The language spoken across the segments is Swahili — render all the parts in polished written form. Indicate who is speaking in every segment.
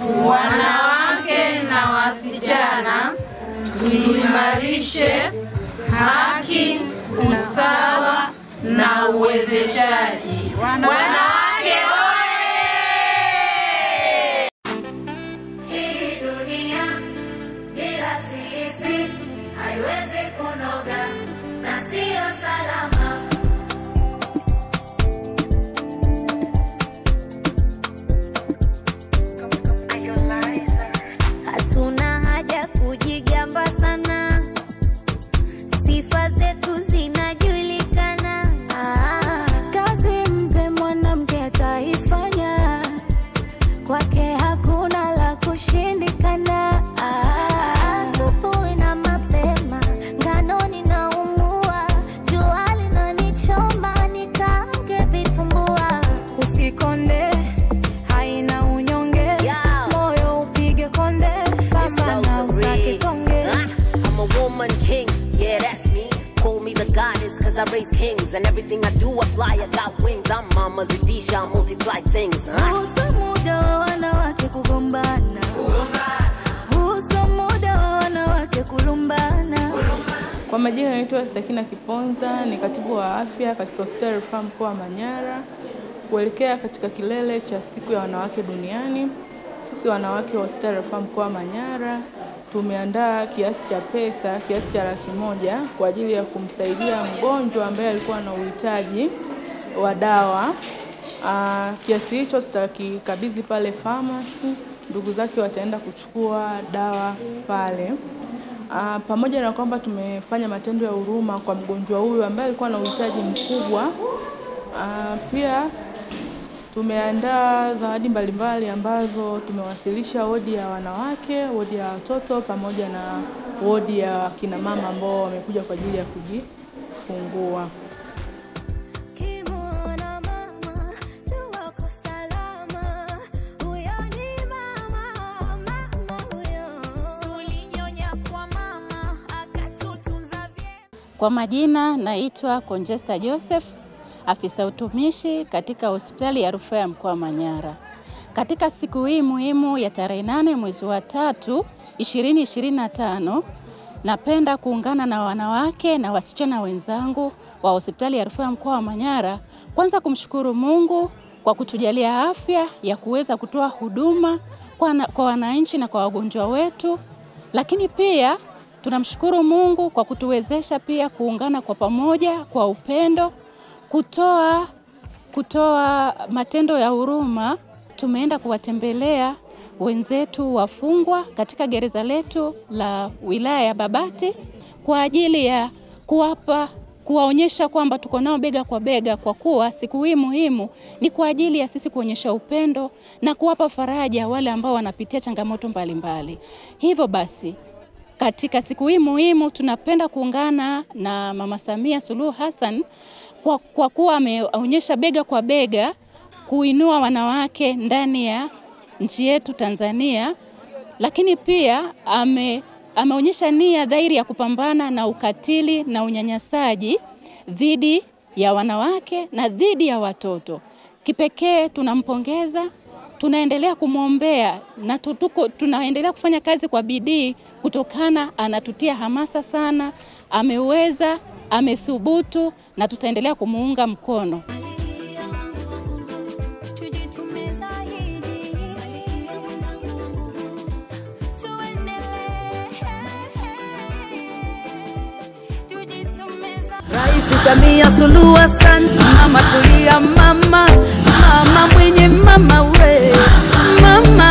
Speaker 1: wanawake na wasichana, tuimarishe haki, usawa na uwezeshaji. Wanawake oye!
Speaker 2: Hii dunia bila sisi haiwezi kunoga na sio salama. Hatuna haja kujigamba sana, sifa zetu zinajulikana. Kazi mpe mwanamke ataifanya, kwake hakuna la kushindikana. Asubuhi na mapema nganoni naumua, jua linanichoma nikaange vitumbua. Usikonde haina unyonge, moyo upige konde, pambana usake tonge.
Speaker 3: I'm a woman king, yeah that's me. Call me the goddess cause I raise kings, and everything I do I fly, I got wings. I'm Mama Zedisha, I multiply things.
Speaker 2: Uso muda wa wanawake kugombana, uso muda wa wanawake kulumbana.
Speaker 4: Kwa majina naitwa Sakina Kiponza, ni katibu wa afya katika hospitali ya rufaa mkoa wa Manyara. Kuelekea katika kilele cha siku ya wanawake duniani, sisi wanawake wa hospitali ya rufaa mkoa wa Manyara tumeandaa kiasi cha pesa, kiasi cha Rp100 kwa ajili ya kumsaidia mgonjwa ambaye alikuwa na uhitaji wa dawa. Kiasi hicho tutakikabidhi pale pharmacy, ndugu zake wataenda kuchukua dawa pale. Pamoja na kwamba tumefanya matendo ya huruma kwa mgonjwa huyu ambaye alikuwa na uhitaji mkubwa, pia tumeandaa zawadi mbalimbali ambazo tumewasilisha wodi ya wanawake, wodi ya watoto pamoja na wodi ya kina mama ambao wamekuja kwa ajili ya kujifungua.
Speaker 5: Kwa majina naitwa Conjesta Joseph, afisa utumishi katika hospitali ya rufaa ya mkoa wa Manyara. Katika siku hii muhimu ya tarehe 8 mwezi wa 3, 2025, napenda kuungana na wanawake na wasichana wenzangu wa hospitali ya rufaa ya mkoa wa Manyara, kwanza kumshukuru Mungu kwa kutujalia afya ya kuweza kutoa huduma kwa wananchi na kwa wagonjwa wetu, lakini pia tunamshukuru Mungu kwa kutuwezesha pia kuungana kwa pamoja kwa upendo, kutoa matendo ya huruma. Tumeenda kuwatembelea wenzetu wafungwa katika gereza letu la wilaya ya Babati kwa ajili ya kuwaonyesha kwamba tuko nao bega kwa bega, kwa kuwa siku hii muhimu ni kwa ajili ya sisi kuonyesha upendo na kuwapa faraja wale ambao wanapitia changamoto mbalimbali. Hivyo basi, katika siku hii muhimu tunapenda kuungana na Mama Samia Suluhu Hassan kwa kuwa ameonyesha bega kwa bega kuinua wanawake ndani ya nchi yetu Tanzania, lakini pia ameonyesha nia dhahiri ya kupambana na ukatili na unyanyasaji dhidi ya wanawake na dhidi ya watoto. Kipekee tunampongeza, tunaendelea kumwombea na tunaendelea kufanya kazi kwa bidii kutokana anatutia hamasa sana, ameweza, amethubutu na tutaendelea kumuunga mkono.
Speaker 1: Rais Samia Suluhu Hassan, mama tulia mama, mama mwenye mama we, mama.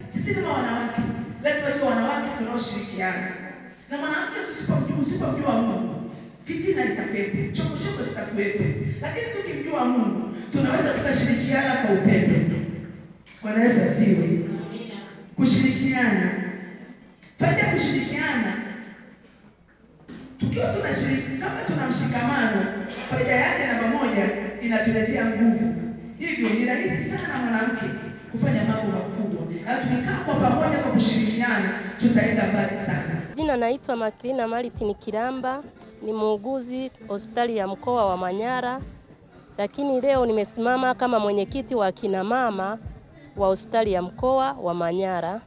Speaker 6: Sisi kama wanawake, lazima tuwe wanawake tunaoshirikiana. Na mwanamke usipojua Mungu, fitina itakuwepo, chokochoko zitakuwepo. Lakini tukimjua Mungu, tunaweza tukashirikiana kwa upendo. Bwana Yesu asifiwe. Kushirikiana. Faida ya kushirikiana, tukiwa tunashirikiana, kama tunamshikamano, faida yake namba moja, inatuletea nguvu. Hivyo ni rahisi sana mwanamke kufanya mambo makubwa. Na tukikaa kwa pamoja kwa kushirikiana, tutaenda mbali sana.
Speaker 7: Jina naitwa Makrina Martin Kiramba, ni muuguzi hospitali ya mkoa wa Manyara. Lakini leo nimesimama kama mwenyekiti wa kina mama wa hospitali ya mkoa wa Manyara.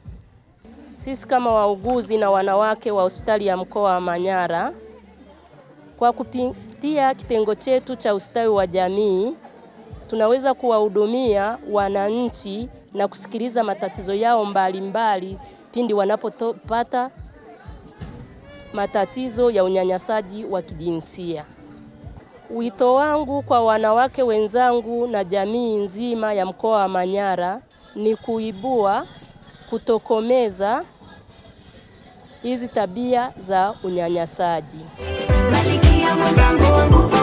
Speaker 7: Sisi kama wauguzi na wanawake wa hospitali ya mkoa wa Manyara, kwa kupitia kitengo chetu cha ustawi wa jamii, tunaweza kuwahudumia wananchi na kusikiliza matatizo yao mbalimbali pindi wanapopata matatizo ya unyanyasaji wa kijinsia. Wito wangu kwa wanawake wenzangu na jamii nzima ya mkoa wa Manyara ni kuibua, kutokomeza hizi tabia za unyanyasaji.
Speaker 2: Malikia mwenzangu wangu